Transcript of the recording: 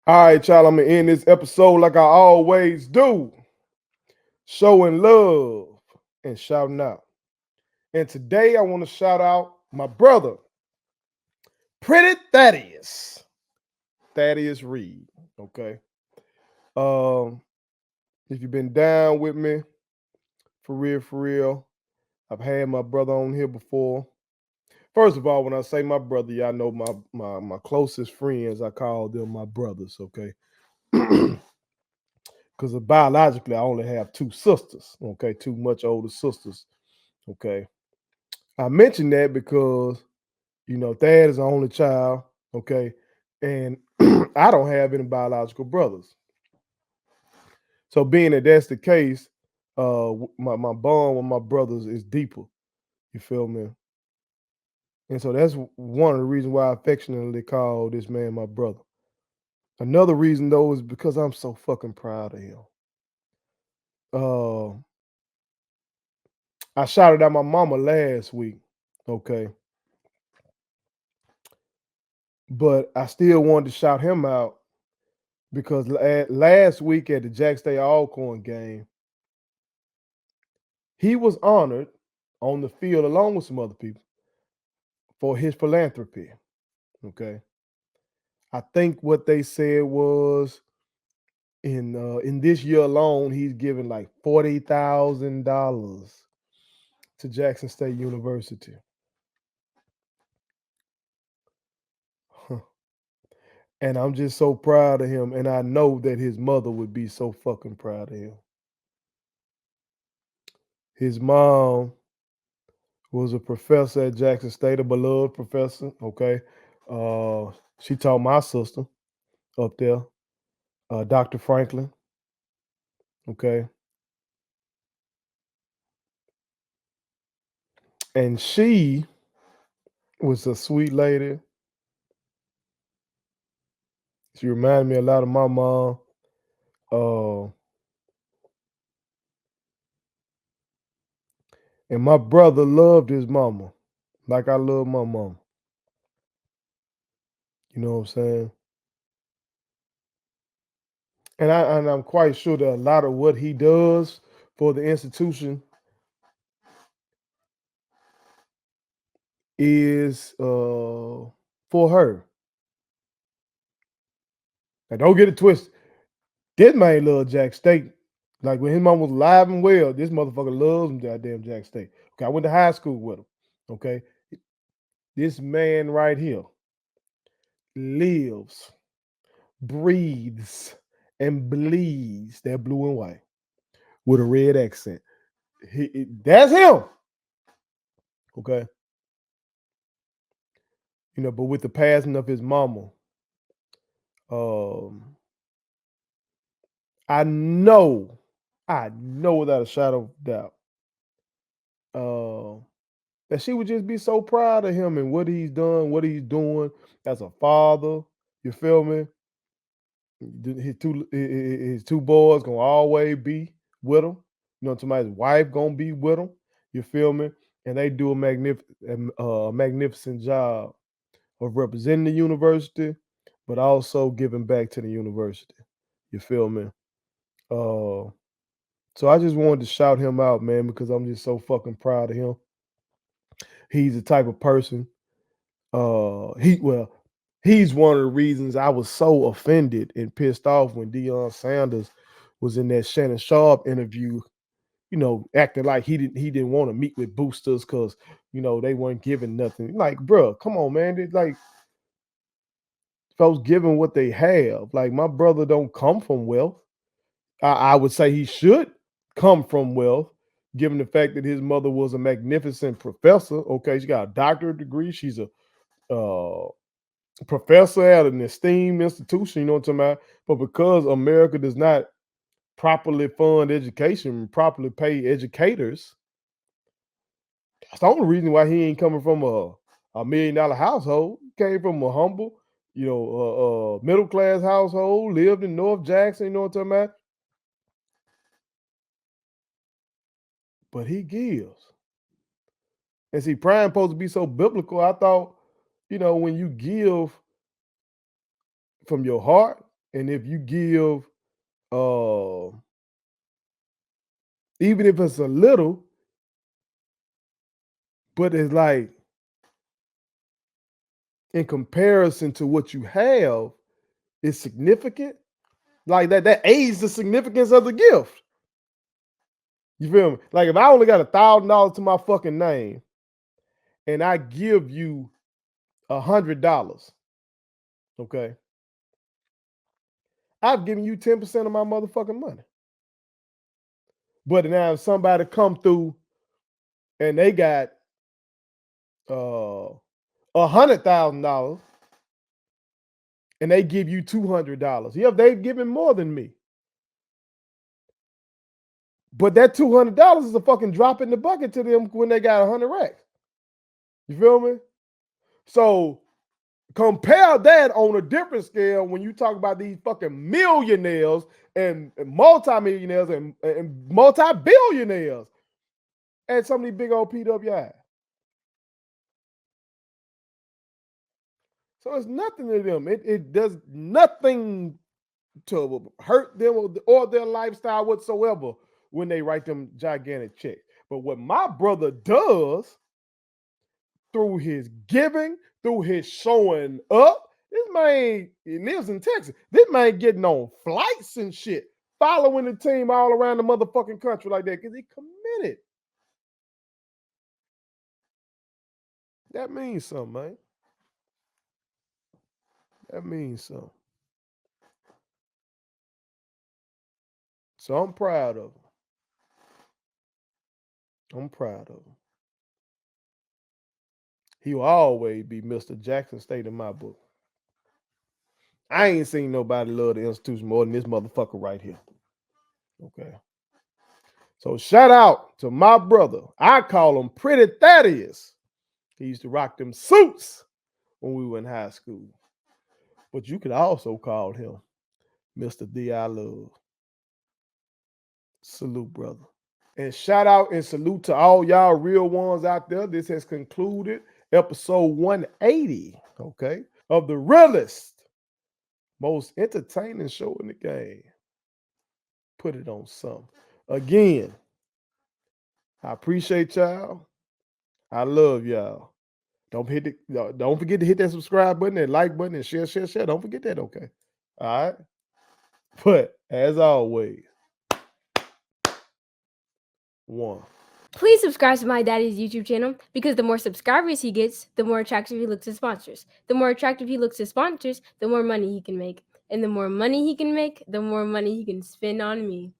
All right, y'all, I'm going to end this episode like I always do, showing love and shouting out. And today I want to shout out my brother, Pretty Thaddeus Reed. Okay. Um, if you've been down with me, for real, I've had my brother on here before. First of all, when I say my brother, y'all know my closest friends, I call them my brothers, okay? Because biologically, I only have two sisters, okay? Two much older sisters, okay? I mention that because, Thad is the only child, okay? And I don't have any biological brothers. So being that that's the case, my bond with my brothers is deeper. You feel me? And so that's one of the reasons why I affectionately call this man my brother. Another reason though is because I'm so fucking proud of him. Uh, I shouted out my mama last week, okay, but I still wanted to shout him out because last week at the Jack State Alcorn game, he was honored on the field along with some other people for his philanthropy. Okay, I think what they said was in this year alone, he's given like $40,000 to Jackson State University. And I'm just so proud of him, and I know that his mother would be so fucking proud of him. His mom was a professor at Jackson State, a beloved professor. Okay, she taught my sister up there, Dr. Franklin. Okay, and she was a sweet lady. She reminded me a lot of my mom. Uh, and my brother loved his mama like I love my mom. You know what I'm saying? And I'm quite sure that a lot of what he does for the institution is for her. Now don't get it twisted. This man love Jack State. Like when his mom was alive and well, this motherfucker loves him goddamn Jack State. Okay, I went to high school with him. Okay. This man right here lives, breathes, and bleeds that blue and white with a red accent. That's him. Okay. But with the passing of his mama, um, I know, I know without a shadow of doubt, uh, that she would just be so proud of him and what he's done, what he's doing as a father. You feel me? His two boys gonna always be with him. Somebody's wife gonna be with him. You feel me? And they do a magnificent job of representing the university, but also giving back to the university. You feel me? Uh, so I just wanted to shout him out, man, because I'm just so fucking proud of him. He's the type of person. He's one of the reasons I was so offended and pissed off when Deion Sanders was in that Shannon Sharp interview. Acting like he didn't want to meet with boosters because they weren't giving nothing. Like, bro, come on, man. Like folks giving what they have. Like my brother don't come from wealth. I would say he should come from wealth, given the fact that his mother was a magnificent professor. Okay, she got a doctorate degree. She's a professor at an esteemed institution. You know what I'm talking about? But because America does not properly fund education, properly pay educators, that's the only reason why he ain't coming from a $1 million household. He came from a humble, middle class household, lived in North Jackson. You know what I'm talking about? But he gives. And see, prime supposed to be so biblical. I thought, when you give from your heart, And if you give, even if it's a little, but it's like in comparison to what you have, it's significant. Like that aids the significance of the gift. You feel me? Like if I only got $1,000 to my fucking name, and I give you $100, okay, I've given you 10% of my motherfucking money. But now if somebody come through and they got $100,000 and they give you $200, yeah, they've given more than me. But that $200 is a fucking drop in the bucket to them when they got 100 racks. You feel me? So compare that on a different scale when you talk about these fucking millionaires and multimillionaires and multi-billionaires and some of these big old PWIs. So it's nothing to them. It does nothing to hurt them or their lifestyle whatsoever when they write them gigantic checks. But what my brother does through his giving, through his showing up, this man, he lives in Texas. This man getting on flights and shit, following the team all around the motherfucking country like that because he committed. That means something, man. That means something. So I'm proud of him. I'm proud of him. He will always be Mr. Jackson State in my book. I ain't seen nobody love the institution more than this motherfucker right here. Okay. So shout out to my brother. I call him Pretty Thaddeus. He used to rock them suits when we were in high school. But you could also call him Mr. D. I Love. Salute, brother. And shout out and salute to all y'all real ones out there. This has concluded episode 180, okay, of the realest, most entertaining show in the game. Put it on something. Again, I appreciate y'all. I love y'all. Don't forget to hit that subscribe button and like button and share. Don't forget that, okay? All right. But as always, one. Please subscribe to my daddy's YouTube channel because the more subscribers he gets, the more attractive he looks to sponsors. The more attractive he looks to sponsors, the more money he can make. And the more money he can make, the more money he can spend on me.